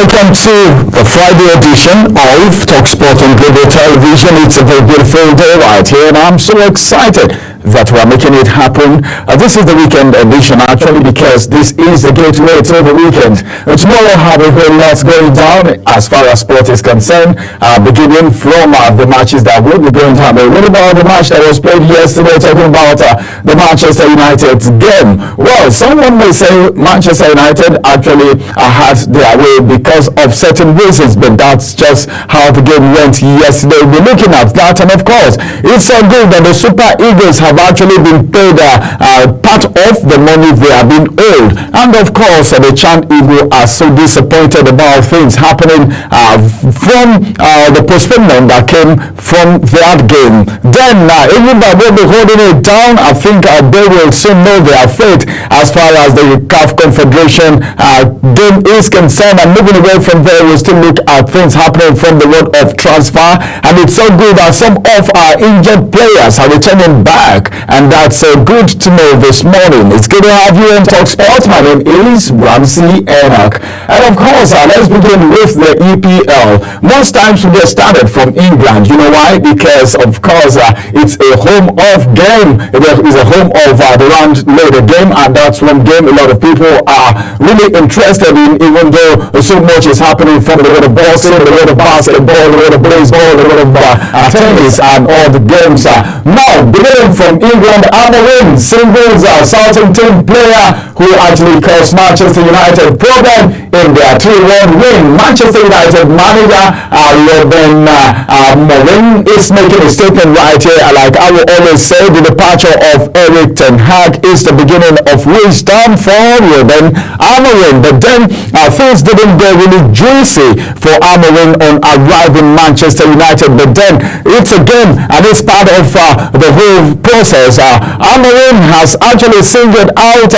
welcome to the Friday edition of TalkSport on Global Television. It's a very beautiful day right here, and I'm so excited that we're making it happen. This is the weekend edition actually, because this is the gateway to the weekend. Tomorrow have a whole lot going down as far as sport is concerned, beginning from the matches that will be going down. What about the match that was played yesterday, talking about the Manchester United game? Well, someone may say Manchester United actually had their way because of certain reasons, but that's just how the game went yesterday. We're looking at that, and of course it's so good that the Super Eagles have actually been paid part of the money they have been owed, and of course the Chant Eagle are so disappointed about things happening from the postponement that came from that game. Then even though they'll be holding it down, I think they will soon know their fate as far as the CAF Confederation game is concerned. And moving away from there, we'll still look at things happening from the world of transfer, and it's so good that some of our injured players are returning back, and that's so good to know this morning. It's good to have you on TalkSport. My name is Ramsey Enoch, and of course let's begin with the EPL. Most times we get started from England. You know why? Because of course it's a home of game. It is a home of the round later game, and that's one game a lot of people are really interested in, even though so much is happening from the world of boxing, the world of basketball, the world of baseball, the world of tennis, and all the games. Now, beginning from England, Amorim singles Southampton player who actually caused Manchester United problem in their 3-1 win. Manchester United manager Ruben Amorim is making a statement right here. Like I will always say, the departure of Erik ten Hag is the beginning of wisdom for Ruben Amorim. But then things didn't get really juicy for Amorim on arriving Manchester United. But then it's again, and it's part of the whole process. Amorim has actually singled out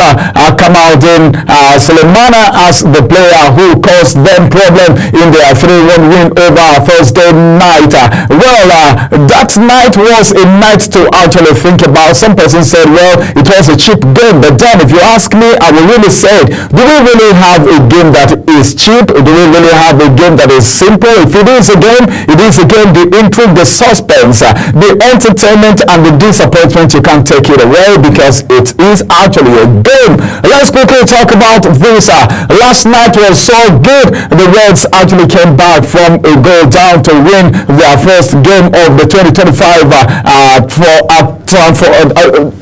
Kamaldeen Sulemana as the player who caused them problem in their 3-1 win over Thursday night. That night was a night to actually think about. Some person said, well, it was a cheap game, but then if you ask me, I will really say, do we really have a game that is cheap? Do we really have a game that is simple? If it is a game, it is a game. The intrigue, the suspense, the entertainment, and the disappointment, you can't take it away, because it is actually a game. Let's quickly talk about this. Last night was so good. The Reds actually came back from a goal down to win their first game of the 2025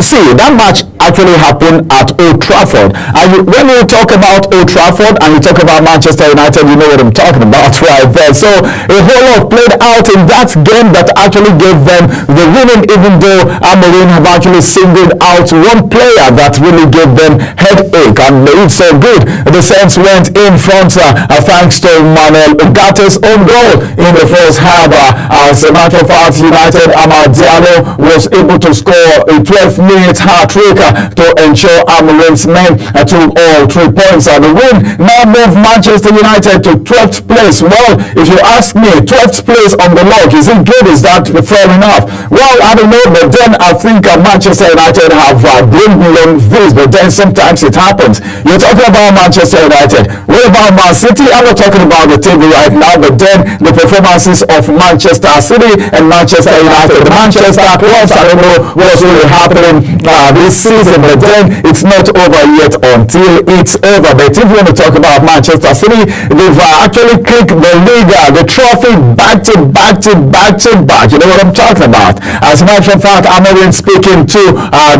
see, that match actually happened at Old Trafford. And when you talk about Old Trafford and you talk about Manchester United, you know what I'm talking about right there. So a whole lot played out in that game that actually gave them the winning, even though Amorim have actually singled out one player that really gave them headache, and it's so good. The Saints went in front thanks to Manuel Ugate's own goal in the first half. As a matter of fact, United, Amad Diallo was able to score a 12-minute hat-trick to ensure Amorim's men took all 3 points. The win now moved Manchester United to 12th place. Well, if you ask me, 12th place on the log, is it good? Is that fair enough? Well, I don't know, but then I think Manchester United have blamed on this, but then sometimes it happens. You're talking about Manchester United. What about Man City? I'm not talking about the table right now, but then the performances of Manchester City and Manchester United. The Manchester clubs, I don't know what's really happening this season, but then it's not over yet until it's over. But if you want to talk about Manchester City, they've actually kicked the league, the trophy back to back to back to back. You know what I'm talking about? As a matter of fact, Amorim speaking to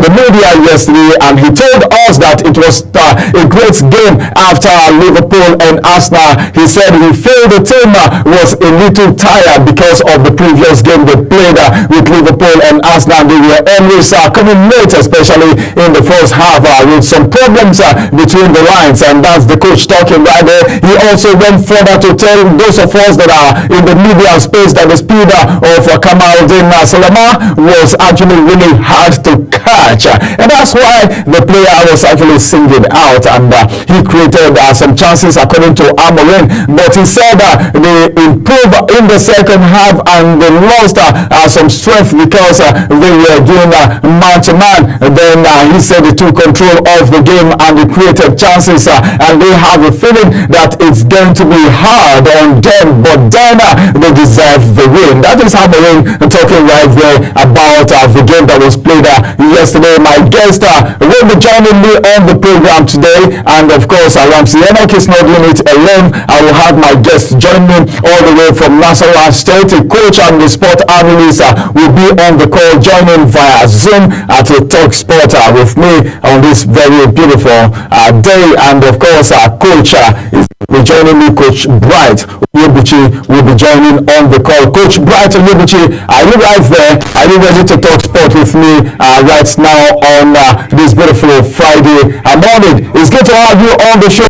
the media yesterday, and he told us that it was a great game after Liverpool and Arsenal. He said he felt the team was a little tired because of the previous game they played with Liverpool and Arsenal. They were always coming late, especially in the first half, with some problems between the lines, and that's the coach talking right there. He also went further to tell those of us that are in the media space that the speed of Kamaldeen Sulemana was actually really hard to catch, and that's why the player was actually singled out, and he created some chances according to Amorim. But he said they improved in the second half, and they lost some strength because they were doing man-to-man. Then he said they took control of the game and they created chances, and they have a feeling that it's going to be hard on them, but then they deserve the win. That is Amorim talking right there about the game that was played yesterday. My guest will be joining me on the program today, and of course Ramsey Enoch is not doing it alone. I will have my guest join me all the way from Nasarawa State. A coach and the sport analyst will be on the call, joining via Zoom to talk sport with me on this very beautiful day. And of course coach is joining me. Coach Bright Onyebuchi will be joining on the call. Coach Bright Onyebuchi, are you right there? Are you ready to talk sport with me right now on this beautiful Friday morning? It's good to have you on the show.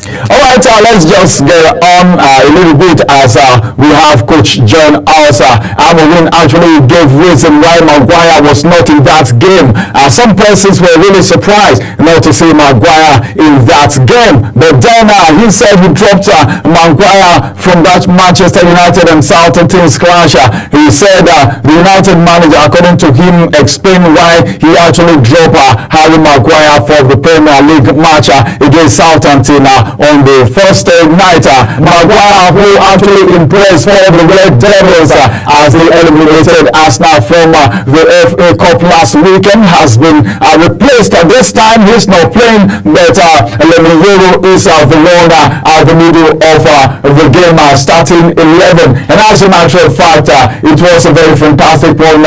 Alright, let's just get on a little bit as we have Coach John Alsa. Amorim actually gave reason why Maguire was not in that game. Some persons were really surprised not to see Maguire in that game, but then he said he dropped Maguire from that Manchester United and Southampton's clash. He said the United manager, according to him, explained why he actually dropped Harry Maguire for the Premier League match against Southampton on the first night. Maguire, who actually impressed all the Red Devils as they eliminated Arsenal from the FA Cup last weekend, has been replaced. This time he's not playing, but Lemiyoro is the one at the middle of the game, starting 11. And as a matter of fact, it was a very fantastic one.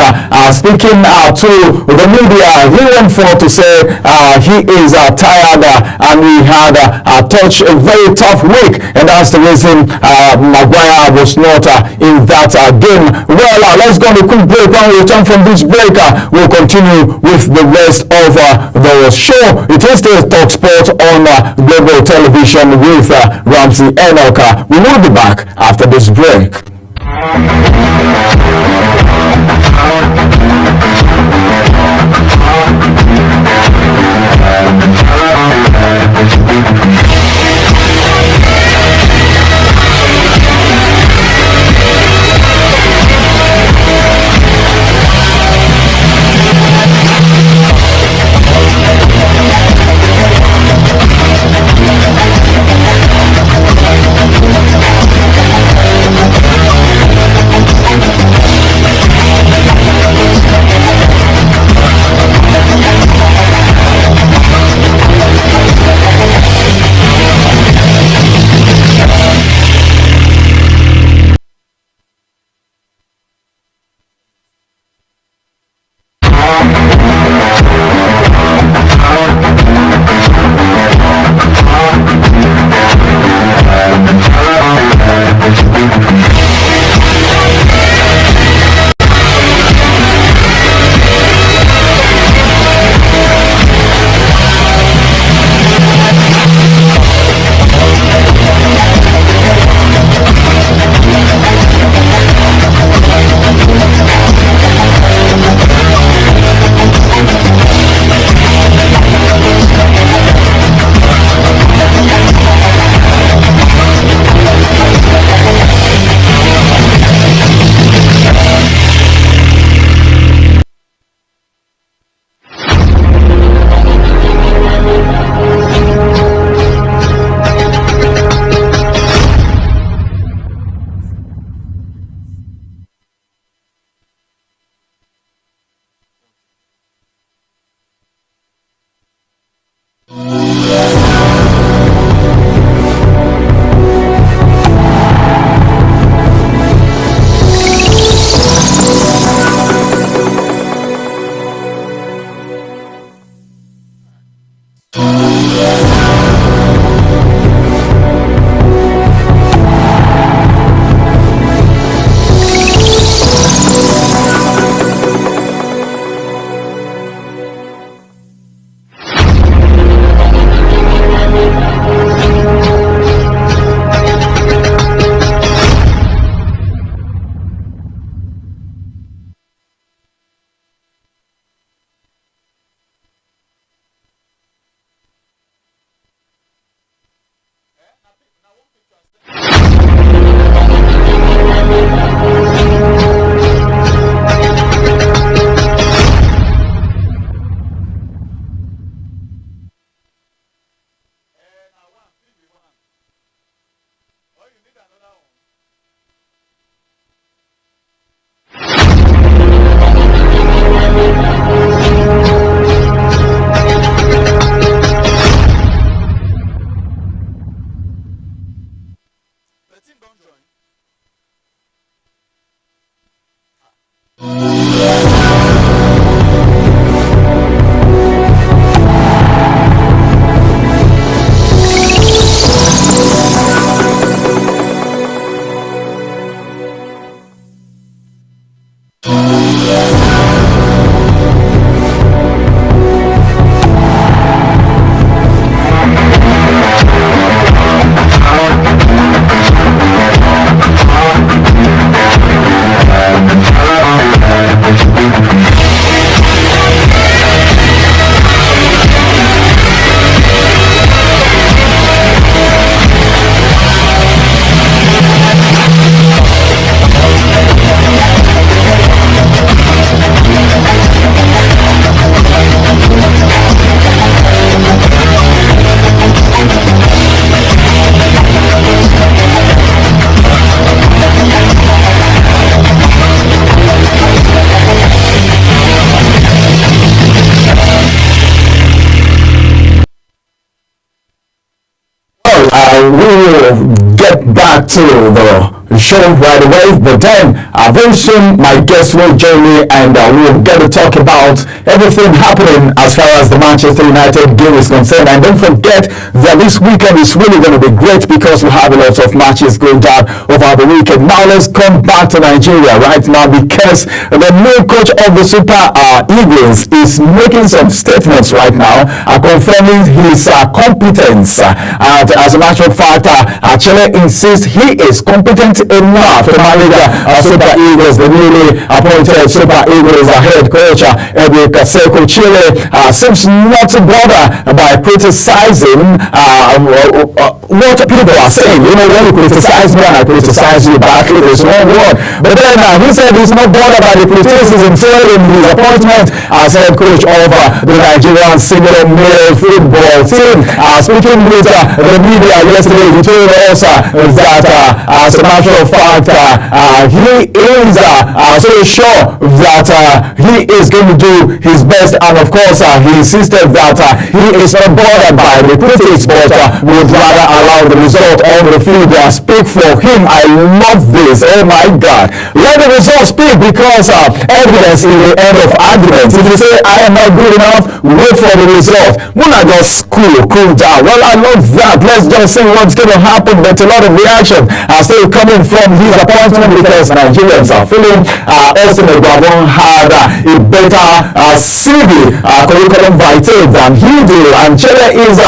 Speaking to the media, he went forth to say he is tired and he had touched a very tough week, and that's the reason Maguire was not in that game. Well, let's go on a quick break. When we return from this break, we'll continue with the rest of the show. It is the Talk Sport on Global Television with Ramsey Enoch. We will be back after this break. get back to the show right away, but then very soon my guest will join me, and we'll get to talk about everything happening as far as the Manchester United game is concerned. And don't forget that this weekend is really going to be great because we have a lot of matches going down over the weekend. Now let's come back to Nigeria right now, because the new coach of the Super Eagles is making some statements right now confirming his competence. As a matter of fact, Chelle insists he is competent enough to manage Super Eagles. The newly appointed Super Eagles head coach Eddie Kaseko Chelle seems not to bother by criticizing what people are saying. You know, when you criticize me and I criticize you back, it is one word. But then he said he's not bothered by the criticism following his appointment as head coach of the Nigerian senior male football team. Speaking with the media yesterday, he told us that as a matter of fact, he is so sure that he is going to do his best, and of course he insisted that he is not bothered by the critics, but would rather allow the result on the field speak for him. I love this. Oh my God, let the result speak, because evidence is the end of arguments. If you say I am not good enough, wait for the result. Muna just cool down. Well, I love that. Let's just see what's going to happen. But a lot of reaction are still coming from his appointment, because Nigerians are feeling Austin Eguavoen had a better CV, curriculum vitae than he did, and Chelle is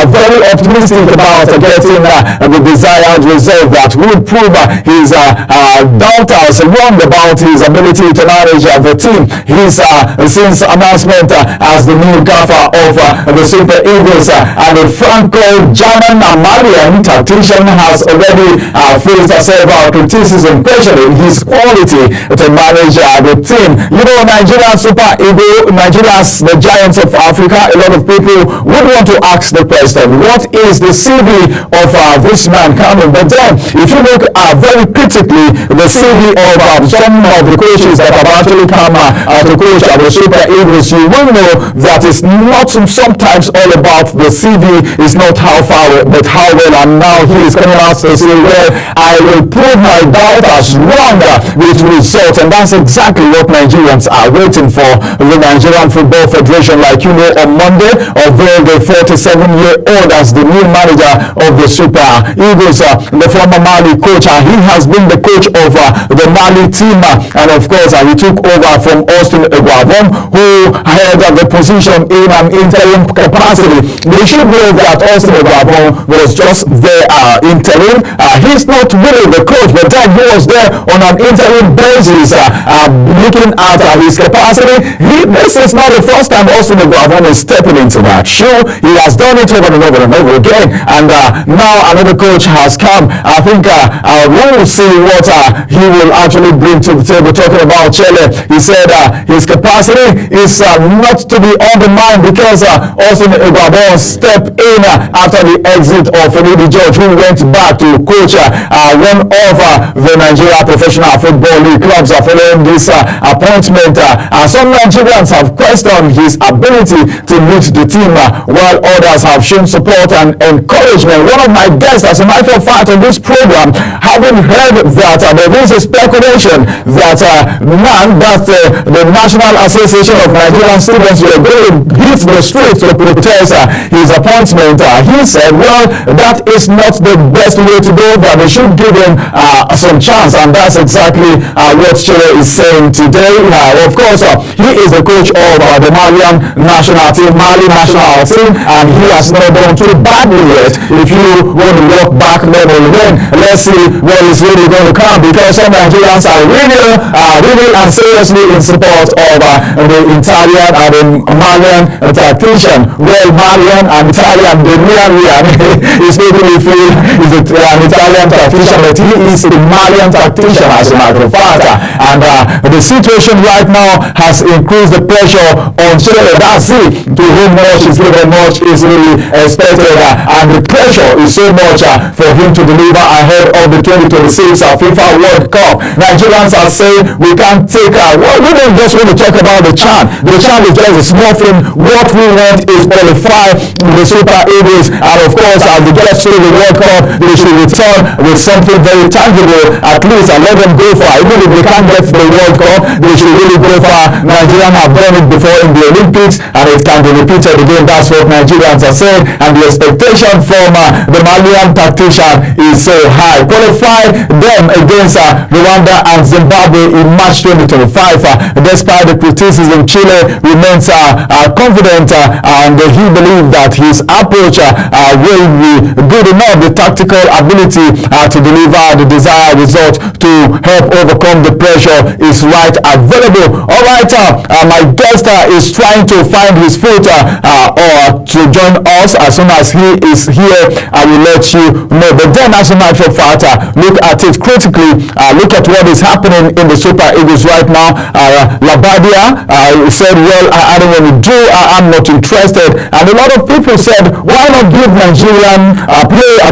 very optimistic about getting the desired result that would prove his doubters wrong about his ability to manage the team. His since announcement as the new gaffer of the Super Eagles, and the Franco-German Malian tactician has already faced several criticism questioning his quality to manage the team. You know, Nigeria Super Eagles, Nigeria's the giants of Africa. A lot of people would want to ask the question, what is the CV of this man coming? But then, if you look very critically the CV of some of the coaches that have actually come to coach the Super Eagles, you will know that it's not sometimes all about the CV. It's not how far, but how well. And now he is coming out to say, well, I will prove my doubters wrong with results, and that's exactly what Nigerians are waiting for. The Nigerian Football Federation, like you know, on Monday, unveiled the 47-year-old as the new manager of the Super Eagles. The former Mali coach, he has been the coach of the Mali team, and of course he took over from Austin Eguavoen, who held the position in an interim capacity. We should know that Austin Eguavoen was just there interim. He's not really the coach, but then he was there on an interim basis, looking at his capacity. This is not the first time Austin Eguavoen is stepping into that shoe. He has done it over and over and over again, and now another coach has come. I think we will see what he will actually bring to the table. Talking about Chelle, he said his capacity is not to be undermined, because Austin Eguavoen stepped in after the exit of Finidi George, who went back to coach one of the Nigeria Professional Football League clubs following this appointment. Some Nigerians have questioned his ability to lead the team, while others have shown support and encouragement. One of my guests, as a matter of fact, on this program, having heard that there is a speculation that the National Association of Nigerian Students were going to hit the streets to protest his appointment, he said, well, that is not the best way to go, but they should give him some chance, and that's exactly what Chelle is saying today. Of course, he is the coach of the Malian national team, and he has not done too badly yet. If you want to walk back level, then let's see what is really going to come, because some Nigerians are really and seriously in support of the Italian and the Malian tactician. Well, Malian and Italian, the is making me feel he's an Italian tactician, but he is the Malian tactician, as a matter of fact. And the situation right now has increased the pressure on Chelle. That's it. To whom much is given, much is really expected, and the pressure is so much for him to deliver ahead of the 2026 FIFA World Cup. Nigerians are saying we can't take we don't just want to talk about the CHAN. The CHAN is just a small thing. What we want is qualify the Super Eagles. And of course, as they get to the World Cup, they should return with something very tangible, at least, and let them go far. Even if they can't get to the World Cup, they should really go far. Nigerians have done it before in the Olympics, and it can be repeated again. That's what Nigerians are saying, and the expectation from the Malian tactician is so high. Qualify them against Rwanda and Zimbabwe in March 2025. Despite the criticism, Chile remains confident, and he believes that his approach will be good enough, the tactical ability to deliver the desired result to help overcome the pressure is right available. All right, my guest is trying to find his foot or to join us. As soon as he is here, I will let you know. But then, as a matter of fact, look at it critically. Look at what is happening in the Super Eagles right now. Labadia said, well, I don't want to do, I'm not interested. And a lot of people said, why not give Nigerian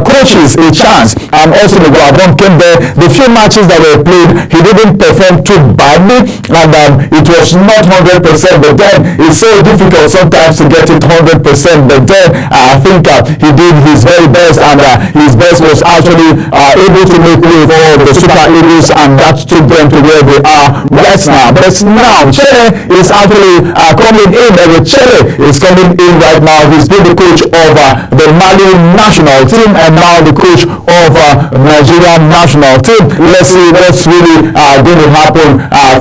coaches a chance? And also the Guavon came there. The few matches that were played, he didn't perform too badly, and it was not 100%, but then it's so difficult sometimes to get it 100%. But then I think he did his very best, and his best was actually able to make way for the Super Eagles, and that took them to where they are right now. But now Chile is actually coming in. Chile is coming in right now. He's been the coach of the Mali national team, and now the coach of Nigerian national team. Let's see what's really going to happen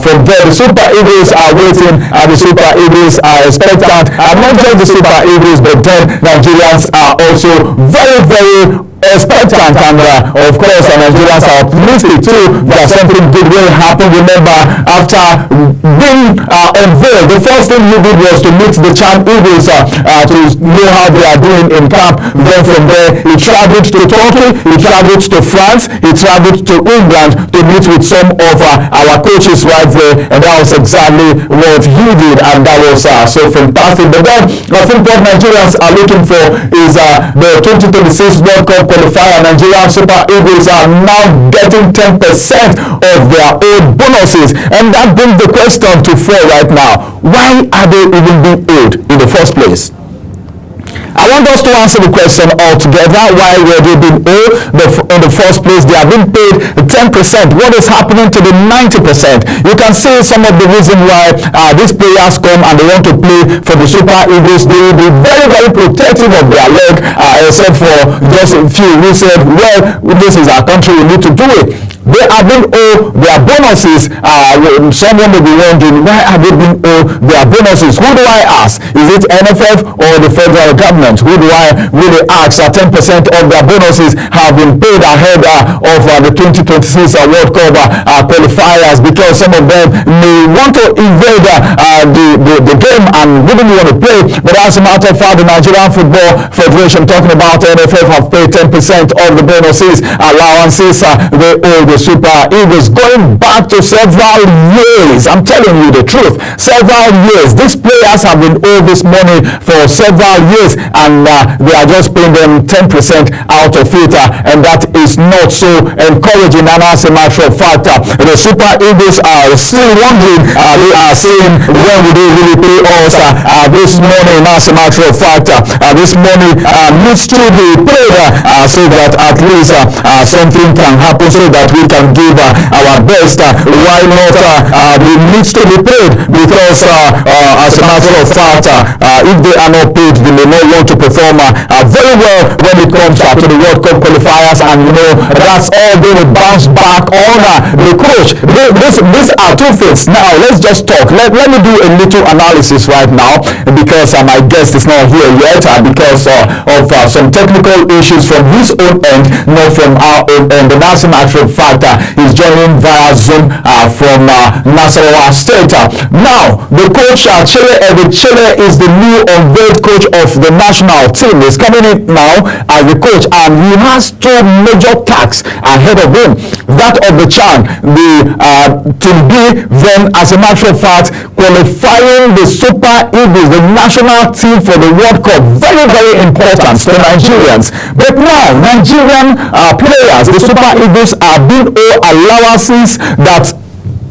from there. The Super Eagles are waiting, and the Super Eagles are expectant. And not just the Super Eagles, but then Nigerians are also very, very expectant, and of course Nigerians are optimistic too that something good will happen. Remember, after being unveiled, the first thing he did was to meet the Chan Eagles to know how they are doing in camp. Then from there he traveled to Turkey, he traveled to France, he traveled to England to meet with some of our coaches right there, and that was exactly what he did, and that was so fantastic. But then I think what Nigerians are looking for is the 2026 World Cup qualifier. Nigerian Super Eagles are now getting 10% of their own bonuses, and that brings the question to floor right now. Why are they even being owed in the first place? I want us to answer the question altogether. Why were they being owed in the first place? They have been paid 10%. What is happening to the 90%? You can see some of the reason why these players come and they want to play for the Super Eagles. They will be very, very protective of their leg, except for just a few who said, well, this is our country, we need to do it. They have been owed their bonuses. Someone may be wondering, why have they been owed their bonuses? Who do I ask? Is it NFF or the federal government? Who do I really ask? 10% of their bonuses have been paid ahead of the 2026 World Cup qualifiers, because some of them may want to invade the game and wouldn't want to play. But as a matter of fact, the Nigerian Football Federation, talking about NFF, have paid 10% of the bonuses, allowances they owe the Super Eagles, going back to several years. I'm telling you the truth, several years. These players have been owed this money for several years, and they are just paying them 10% out of it, and that is not so encouraging. And as a matter of fact, the Super Eagles are still wondering, they are saying, when will they really pay us this money? And as a matter of fact, this money needs to be paid so that at least something can happen, so that we can give our best. Why not? They need to be paid, because as a matter of fact, if they are not paid, they may not want to perform very well when it comes to the World Cup qualifiers, and that's all going to bounce back on the coach. These are two things. Now let's just talk. Let me do a little analysis right now, because my guest is not here yet because of some technical issues from his own end, not from our own end. And as a matter of fact, he's joining via Zoom from Nasarawa State. Now, the coach, Chile is the new unveiled coach of the national team. He's coming in now as the coach, and he has two major tasks ahead of him. That of the Chan, to be then, as a matter of fact, qualifying the Super Eagles, the national team for the World Cup. Very, very important for Nigerians. But now, Nigerian players, the Super Eagles, are being owed allowances that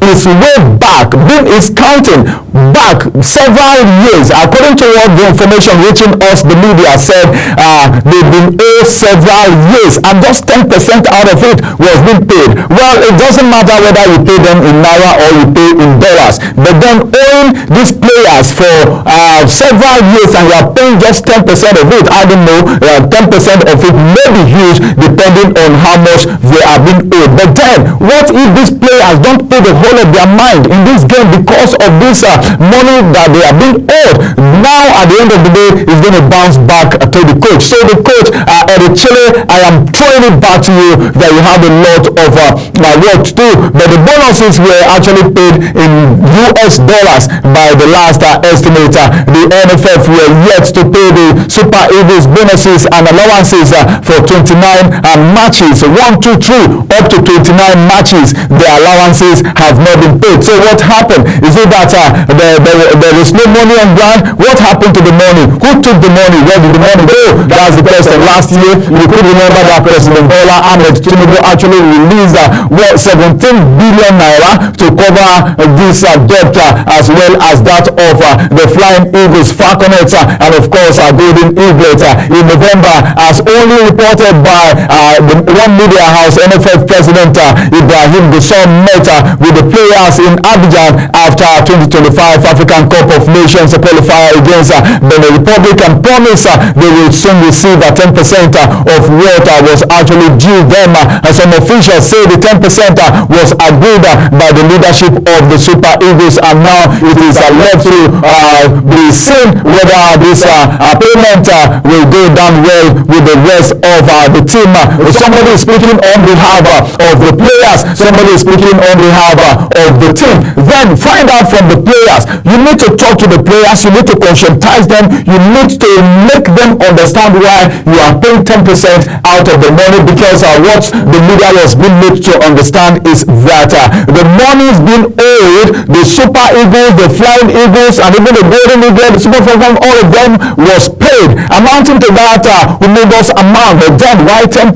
is way back, is counting back several years. According to what the information reaching us, the media said they've been owed several years, and just 10% out of it was being paid. Well, it doesn't matter whether you pay them in naira or you pay in dollars, but then owing these players for several years and you are paying just 10% of it, I don't know, 10% of it may be huge depending on how much they are being owed. But then, what if these players don't put the whole of their mind in this game because of this money that they are being owed? Now, at the end of the day, it's going to bounce back to the coach. So the coach, Chile, I am throwing it back to you that you have a lot of work to do. But the bonuses were actually paid in US dollars by the last estimator. The NFF were yet to pay the Super Eagles bonuses and allowances for 29 matches, 1, 2, 3, up to 29 matches. The allowances have not been paid. So what happened? Is it that there is no money on ground? What happened to the money? Who took the money? Where did the money go? That's the question. Last year, you could remember that President Bola Ahmed Tinubu actually released 17 billion naira to cover this debt as well as that of the Flying Eagles, Falconets, and of course Golden Eagles. In November, as only reported by the one media house, NFF President Ibrahim Gusau met with the players in Abidjan after 2025 African Cup of Nations qualifier against Benin Republic, and promised they will soon receive 10% of what was actually due them. Some officials say the 10% was agreed by the leadership of the Super Eagles, and now it is left to be seen whether this payment will go down well with the rest of the team. Somebody is speaking on behalf of the players, somebody is speaking on behalf of the team. Then find out from the players. You need to talk to the players, you need to conscientize them, you need to make them understand why you are paying 10% out of the money, because what the media was being made to understand is that the money is being owed. The Super Eagles, the Flying Eagles, and even the Golden Eagles, the Super Falcons, all of them was paid, amounting to that humongous amount. But then why 10%?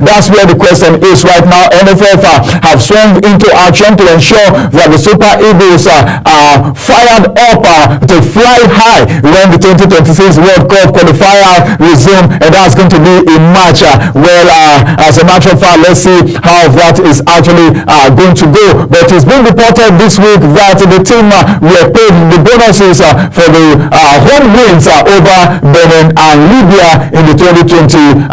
That's where the question is right now. NFF have swung into action to ensure that the Super Eagles are fired up to fly high when the 2026 World Cup qualifier resume, and that's going to be a match. As a matter of fact, let's see how that is actually going to go. But it's been reported this week that the team were paid the bonuses for the home wins over Benin and Libya in the 2025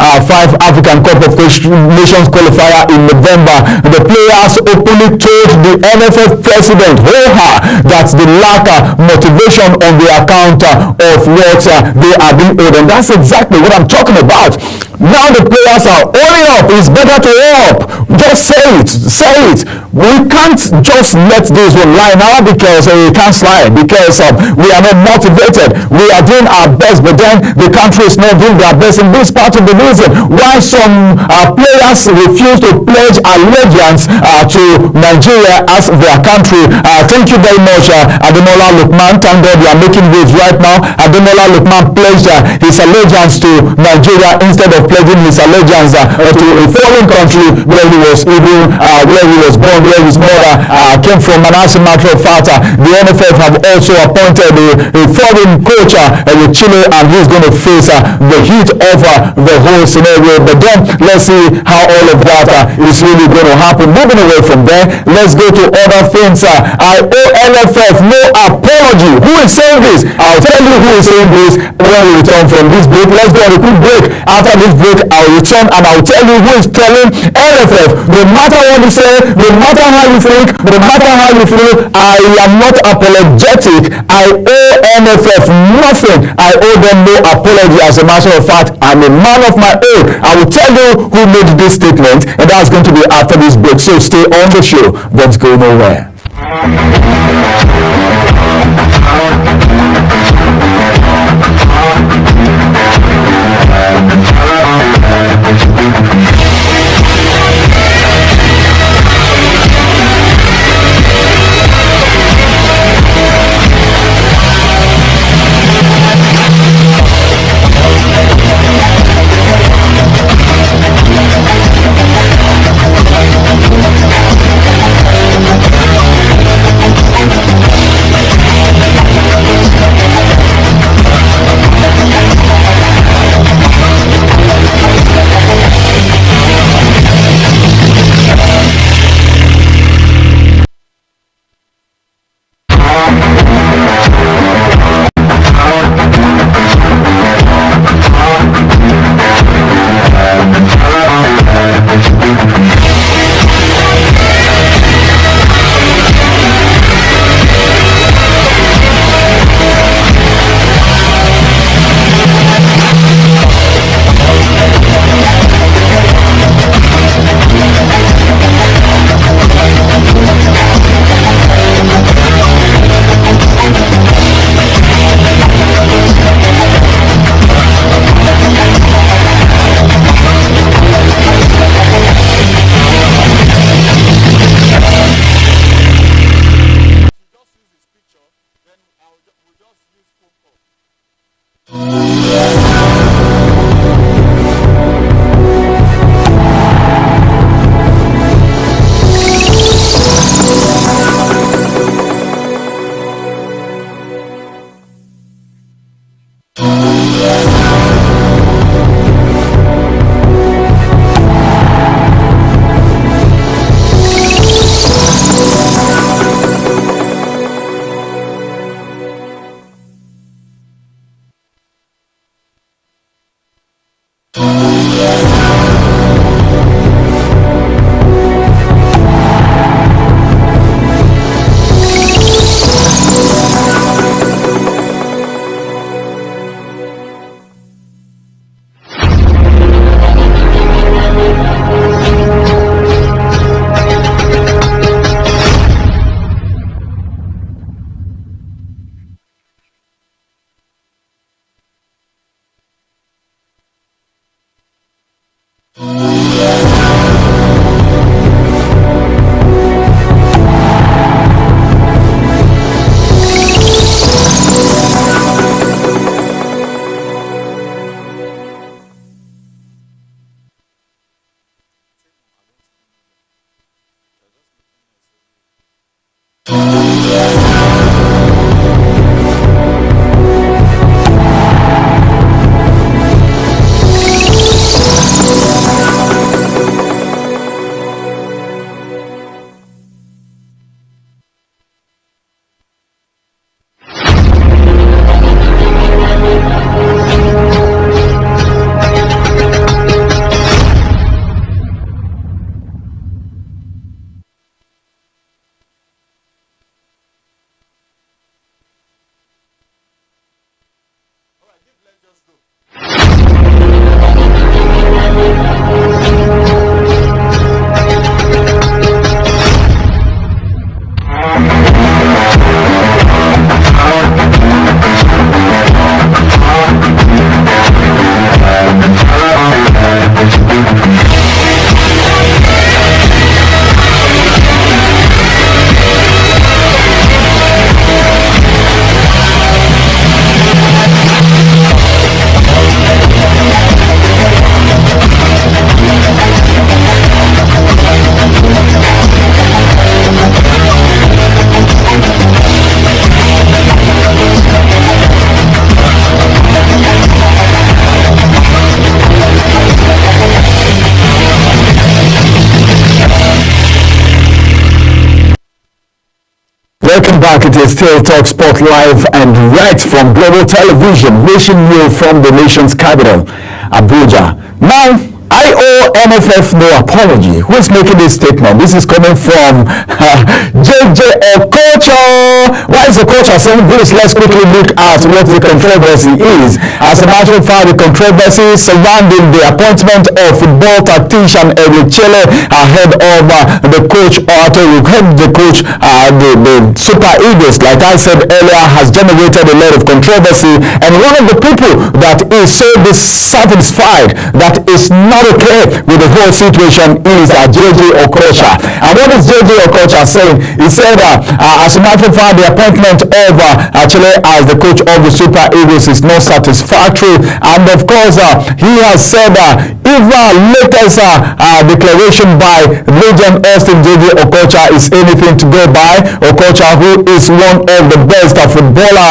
African Cup of Nations qualifier in November. The players openly told the NFF president that the lack of motivation on the account of what they are being owed, and that's exactly what I'm talking about. Now the players are owing up. It's better to up. Just say it. Say it. We can't just let this one lie now, because we can't slide, because we are not motivated. We are doing our best, but then the country is not doing their best in this part of the reason why some players refuse to pledge allegiance to Nigeria as their country. Thank you very much, Ademola Lookman. Thank God we are making waves right now. Ademola Lookman pledged his allegiance to Nigeria instead of pledging his allegiance to a foreign country where he was even where he was born, where his mother came from. And as a matter of fact, the NFF have also appointed a foreign coach with Chile, and he's going to face the heat of the whole scenario. But then let's see how all of that is really going to happen. Moving away from there, let's go to other things. I owe NFF no apology. Who is saying this? I'll tell you who is saying this when we return from this break. Let's go on a quick break. After this break, I'll return and I'll tell you who is telling NFF, no matter what you say, no matter how you think, no matter how you feel, I am not apologetic. I owe NFF nothing. I owe them no apology. As a matter of fact, I'm a man of my own. I will tell you who made this statement, and that's going to be after this break. So stay on the show. Don't go nowhere. is still Talk Sport live and direct from Global Television, reaching you from the nation's capital, Abuja. Now, I owe NFF no apology. Who is making this statement? This is coming from JJ Okocha. Why is Okocha saying this? Let's quickly look at what the controversy is. As a matter of fact, the controversy surrounding the appointment of football tactician Eric Chelle ahead of the coach, or to head the coach, the Super Eagles, like I said earlier, has generated a lot of controversy. And one of the people that is so dissatisfied, that is not okay with the whole situation, is JJ Okocha. And what is JJ Okocha saying? He said, as a matter of fact, the appointment of Chelle as the coach of the Super Eagles is not satisfactory. And of course, he has said, if latest declaration by Legend Austin JJ Okocha is anything to go by, Okocha, who is one of the best footballer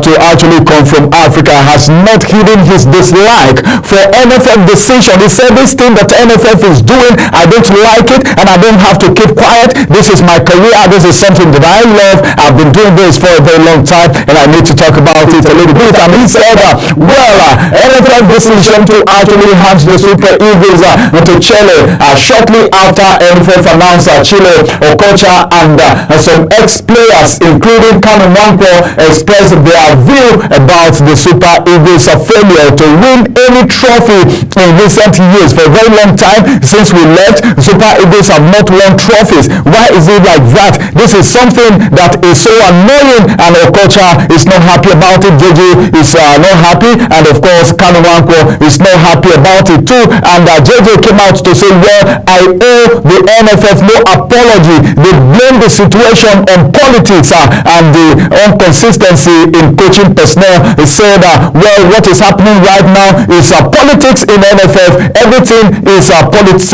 to actually come from Africa, has not hidden his dislike for NFF decision. He said, this thing that NFF is doing, I don't like it, and I don't have to keep quiet. This is my career. This is something that I love. I've been doing this for a very long time, and I need to talk about it a little bit. And he said, NFF decision to actually hand the Super Eagles to Chelle shortly after NFF announced Chelle, Okocha, and some ex-players, including Kanu Nwankwo, expressed their view about the Super Eagles' failure to win any trophy in recent years. For a very long time since we left, Super Eagles have not won trophies. Why is it like that? This is something that is so annoying, and Okocha is not happy about it. JJ is not happy, and of course Kanu Nwankwo is not happy about it too. And JJ came out to say, well, I owe the NFF no apology. They blame the situation on politics and the inconsistency in coaching personnel. He said, well, what is happening right now is politics in NFF. Everything is politics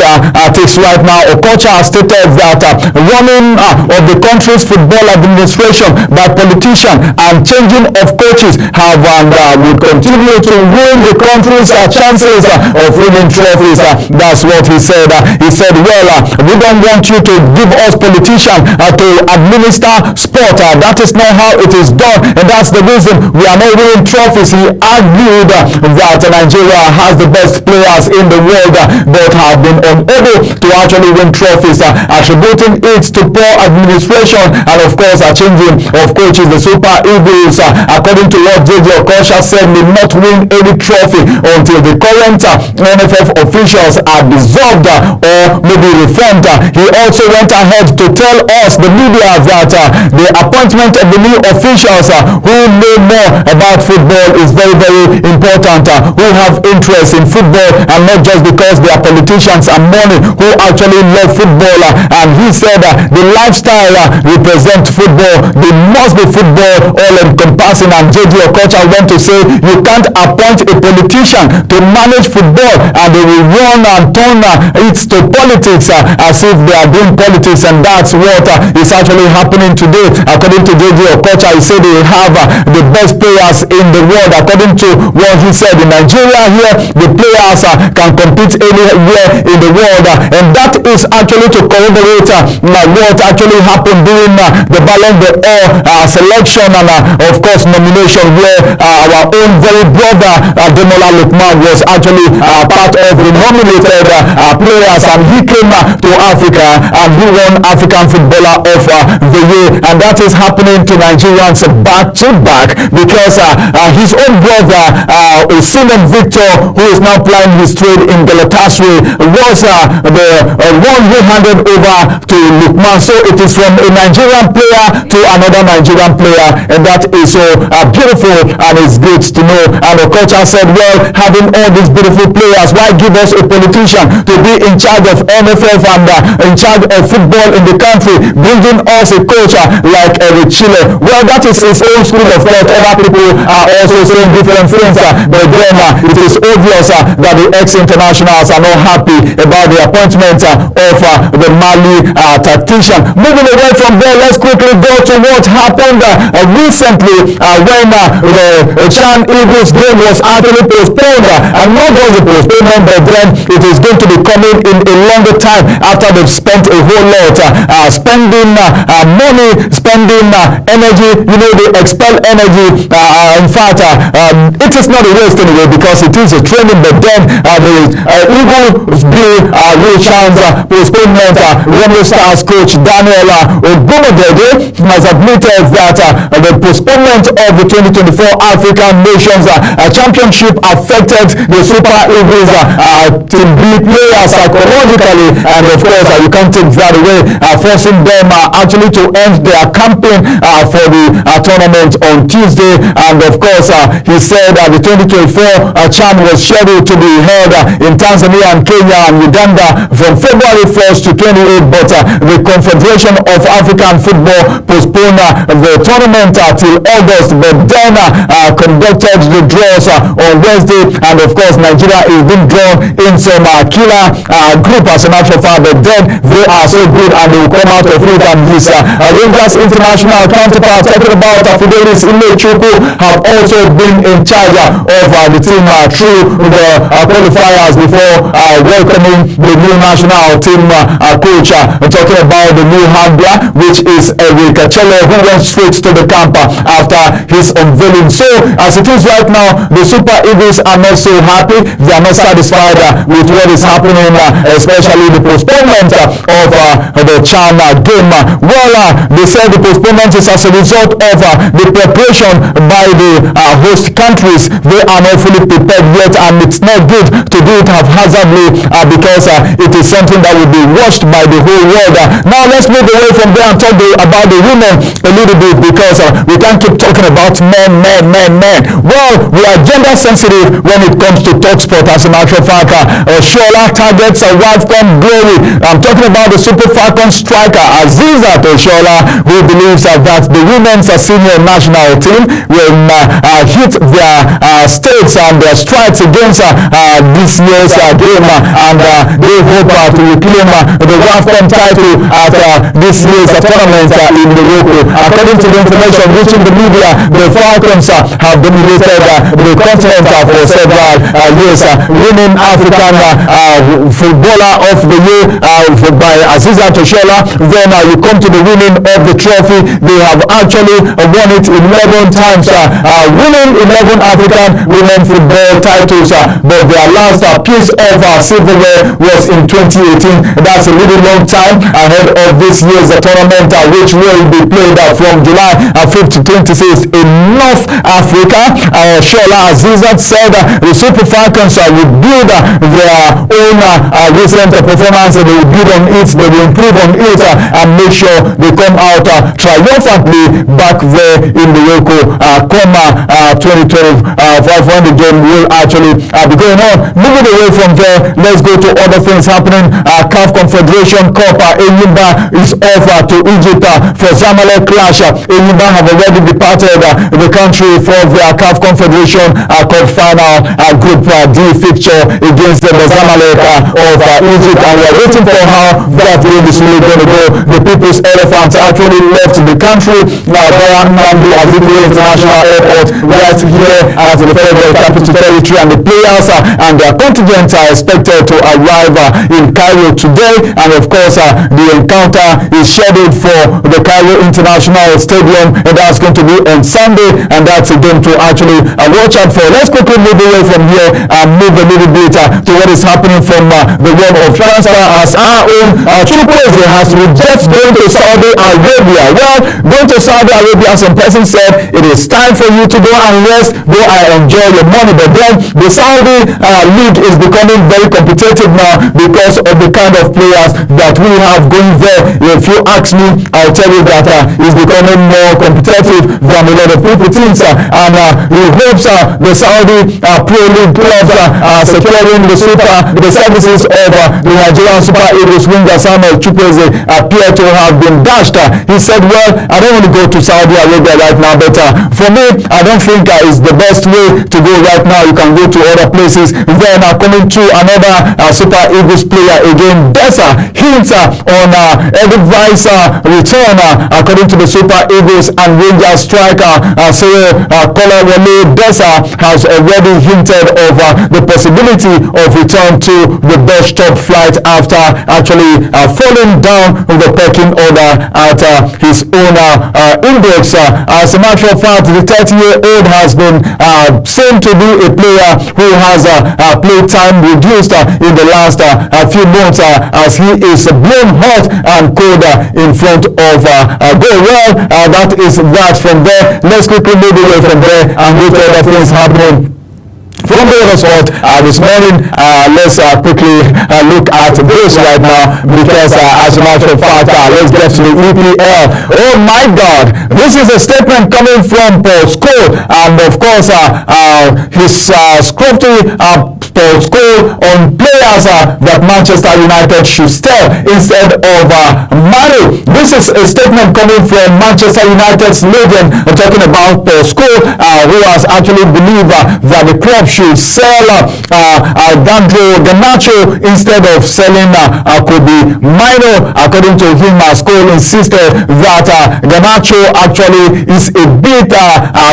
right now. Okocha has stated that running of the country's football administration by politicians and changing of coaches have and will continue to ruin the country's chances of winning trophies. That's what he said. He said, well, we don't want you to give us politicians to administer sport. That is not how it is done, and that's the reason we are not winning trophies. He argued that Nigeria has the best players in the world, but have been unable to actually win trophies, attributing it to poor administration and of course a changing of coaches. The Super Eagles, according to what JJ Okocha said, will not win any trophy until the current NFF officials are dissolved or maybe reformed. He also went ahead to tell us, the media, that the appointment of the new officials who know more about football is very, very important, who have interest in football and not just because they are politicians and money, who actually love football. And he said the lifestyle represents football. They must be football all encompassing. And JJ Okocha went to say, you can't appoint a politician to manage football and they will run and turn it to politics as if they are doing politics. And that's what is actually happening today. According to JJ Okocha, he said they have the best players in the world. According to what he said, in Nigeria here, the players can compete anywhere in the world, and that is actually to corroborate what actually happened during the Ballon d'Or selection and of course nomination, where our own very brother Ademola Lookman was actually part of the nominated players, and he came to Africa and he won African Footballer of the Year. And that is happening to Nigerians back to back, because his own brother Simon Victor, who is now playing his trade in Galatasaray, was the one who handed over to Lookman. So it is from a Nigerian player to another Nigerian player, and that is so beautiful, and it's good to know. And Okocha said, well, having all these beautiful players, why give us a politician to be in charge of NFF and in charge of football in the country, bringing us a coach like Eric Chelle? Well, that is his own school of thought. Other people are also saying different things, but then it is obvious that the ex-internationals are not happy about the appointment of the Mali tactician. Moving away from there, let's quickly go to what happened recently when the Chan Eagles game was actually postponed. And not just a postponement, but then it is going to be coming in a longer time after they've spent a whole lot spending money, spending energy. You know, they expel energy. In fact, it is not a waste anyway because it is a training, but then the Eagles bill Ray Chan's postponement. Remo Stars coach Daniel Ogumodede has admitted that the postponement of the 2024 African Nations Championship affected the Super Eagles Team B players psychologically, and of course you can't take that away, forcing them actually to end their campaign for the tournament on Tuesday. And of course he said the 2024 CHAN was scheduled to be held in Tanzania and Kenya and Uganda from February 1st to 28th, but the Confederation of African Football postponed the tournament till August, but then conducted the draws on Wednesday. And of course Nigeria is being drawn in some killer group as a matter of fact, but then they are so good and they will come out of it. And his Rangers international counterpart, talking about Fidelis Ilechukwu, have also been in charge of the team through the qualifiers before welcoming the new national team coach. Talking about the new Hambia, which is Eric Chelle, who went straight to the camp after his unveiling. So as it is right now, the Super Eagles are not so happy. They are not satisfied with what is happening, especially the postponement of the CHAN game. Well, they said the postponement is as a result of the preparation by the host countries. They are not fully prepared yet, and it's not good to do it haphazardly because it is something that will be watched by the whole world. Now let's move away from there and talk about the women a little bit, because we can't keep talking about men. Well, we are gender sensitive when it comes to talk sport. As a matter of fact, Shola targets a WAFCON glory. I'm talking about the Super Falcons striker Asisat Oshoala, who believes that the women's senior national team will hit their states and their strikes against this year's game, and they hope to reclaim the WAFCON title at this year's tournament in Morocco. According to the information reaching the media, the Falcons have dominated the continent for several years, winning African footballer of the year by Asisat Oshoala. Then you come to the winning of the trophy. They have actually won it 11 times, winning 11 African women football titles, but their last piece of silverware was in 2018. That's a really long time ahead of this year's tournament, which will be played from July 5th to 26th in North Africa. Shola Asisat said the Super Falcons will build their own recent performance. They will build on it, they will improve on it, and make sure they come out triumphantly back there in Morocco come 2012 when the game will actually be going on. Moving away from there, let's go to other things happening. CAF Confederation Cup, Enyimba is off to Egypt for Zamalek clash. Enyimba have already departed the country for their CAF Confederation Cup final Group D fixture against the Zamalek of Egypt, and we are waiting for how that game is really going to go. The People's Elephant actually left the country via Nnamdi Azikiwe International Airport right here at the Federal Capital Territory, and the players and their contingent are expected to arrive in Cairo today. And of course the encounter is scheduled for the Cairo International Stadium, and that's going to be on Sunday, and that's a game to actually watch out for. Let's quickly move away from here and move a little bit to what is happening from the world of transfer, as our own Chukwueze has rejected going to Saudi Arabia. Well, going to Saudi Arabia, some person said it is time for you to go and rest, go and enjoy your money. But then the Saudi league is becoming very competitive now because of the kind of players that we have going there. If you ask me, I'll tell you that it's becoming more competitive than a lot of people think, and he hopes the Saudi Pro League clubs are securing the services of the Nigerian Super Eagles winger Samuel Chukwueze appear to have been dashed. He said, well, I don't want to go to Saudi Arabia right now, but for me, I don't think it's the best way to go right now. You can go to other places. Then coming to another Super Eagles player again, Dessa hints on Eric Rice return according to the Super Eagles and Rangers striker, Cyril Kolawole Desa has already hinted of the possibility of return to the best top flight after actually falling down the pecking order at his own index. As a matter of fact, the 30-year-old has been seen to be a player who has play time reduced in the last few months as he is blown hot and cold in front of goal. Well, that is that from there. Let's quickly move away from there and look at other things happening from the other sport this morning. Let's quickly look at this right now because as a matter of fact, let's get to the EPL. Oh my God, this is a statement coming from Paul Scholes, and of course his scrutiny Paul Scholes on players that Manchester United should sell instead of marry. This is a statement coming from Manchester United's legend talking about Paul Scholes, who has actually believed that the club should sell Alejandro Garnacho instead of selling Kobbie Mainoo. According to him, Scholes insisted that Garnacho actually is a bit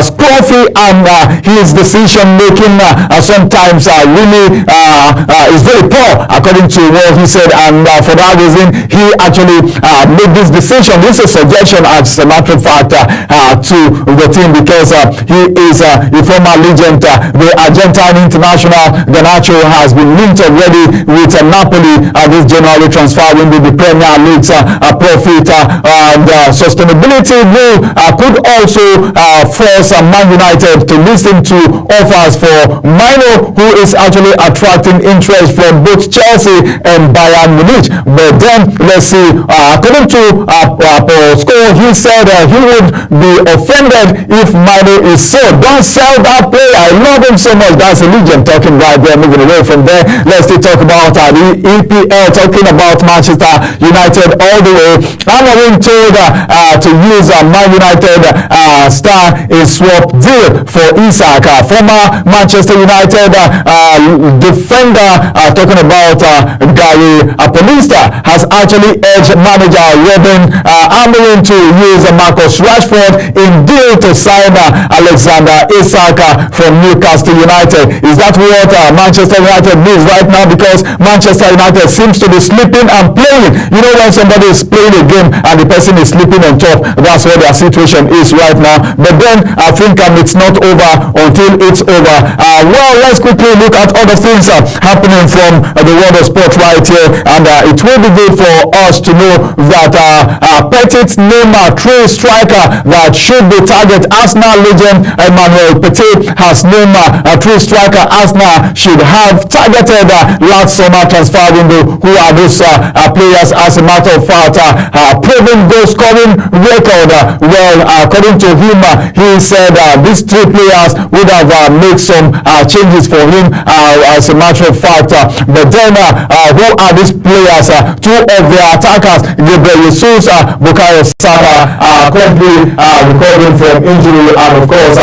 scruffy and his decision making sometimes really is very poor, according to what he said, and for that reason he actually made this decision. This is a suggestion, as a matter of fact, to the team because he is a former legend. The Argentine international Garnacho has been linked already with Napoli this January transfer window. The Premier League's profit and sustainability rule could also force Man United to listen to offers for Mainoo, who is actually attracting interest from both Chelsea and Bayern Munich. But then let's see, according to Paul Scholes, he said he would be offended if Mainoo is sold. Don't sell that player, I love him so much. That's a legend talking right there. Moving away from there, let's still talk about the EPL, talking about Manchester United all the way. I'm being told to use Man United star a swap deal for Isak, former Manchester United defender, talking about Gary Paulista, has actually urged manager Robin Amorim to use Marcus Rashford in deal to sign Alexander Isak from Newcastle United. Is that what Manchester United needs right now? Because Manchester United seems to be sleeping and playing. You know, when somebody is playing a game and the person is sleeping on top, that's what their situation is right now. But then I think it's not over until it's over. Well, let's quickly look at other things happening from the world of sport right here, and it will be good for us to know that Petit's name true striker that should be target Arsenal legend Emmanuel Petit has named true striker Arsenal should have targeted last summer transfer window. Who are those players? As a matter of fact, proven goal scoring record. Well, according to him, he said these three players would have made some changes for him, as a matter of fact. But then who are these players? Two of their attackers, Gabriel Jesus, Bukayo Saka, currently recovering from injury, and of course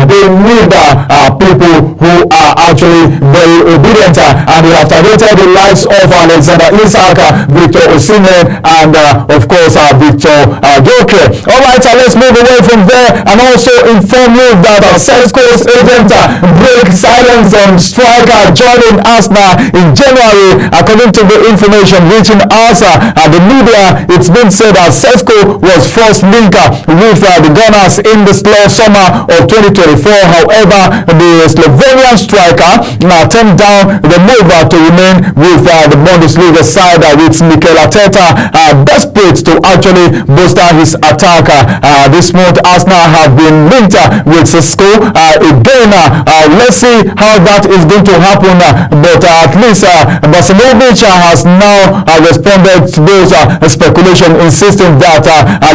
they need people who are actually very obedient, and they have targeted the likes of Alexander Isak, Victor Osimhen, and of course Victor Gyökeres. Alright, let's move away from there and also inform you that Cesco's agent break silence on striker joining Arsenal in January. According to the information reaching us, the media, it's been said that Cesco was first linked with the Gunners in the summer of 2024. However, the Slovenian striker turned down the move to remain with the Bundesliga side with Mikel Arteta desperate to actually bolster his attack. This month, Arsenal have been linked with Cesco again. Let's see how that is going to happen. But at least Basanovic has now responded to those speculation, insisting that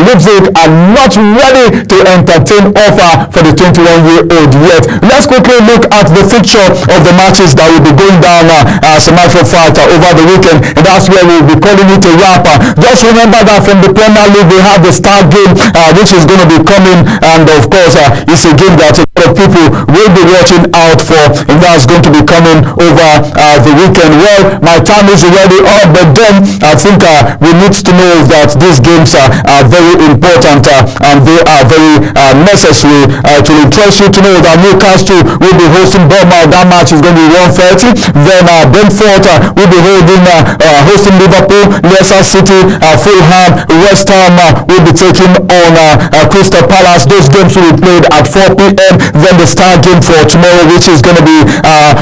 Leipzig are not ready to entertain offer for the 21-year-old yet. Let's quickly look at the fixture of the matches that will be going down as a matter of fact over the weekend, and that's where we'll be calling it a wrap. Just remember that from the Premier League we have the Star game which is going to be coming, and of course it's a game that a lot of people will be watching out for, and that's going to be coming over the weekend. Well, my time is already up, but then I think we need to know that these games are very important and they are very necessary. To interest you to know that Newcastle will be hosting Bournemouth. That match is going to be 1:30. Then Brentford will be hosting Liverpool, Leicester City, Fulham, West Ham will be taking on Crystal Palace. Those games will be played at 4 p.m. Then the star game for tomorrow, which is going to be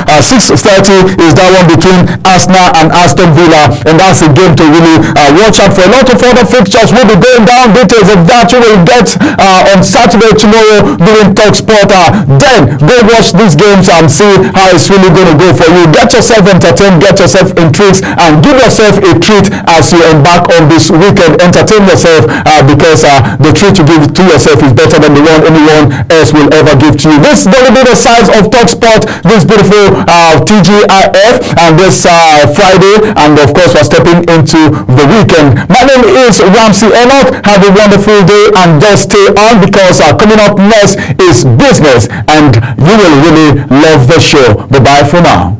6:30, is that one between Arsenal and Aston Villa, and that's a game to really watch out for. A lot of other fixtures will be going down. Details of that you will get on Saturday tomorrow during TalkSport. Then go watch these games and see how it's really going to go for you. Get yourself entertained, get yourself intrigued, and give yourself a treat as you embark on this weekend. Entertain yourself because the treat you give to yourself is better than the one anyone else will ever give to you. This is going to be the size of TalkSport this beautiful TGIF and this Friday, and of course we're stepping into the weekend. My name is Ramsey Enoch. Have a wonderful day and just stay on because coming up next is business and you will really love the show. Bye bye for now.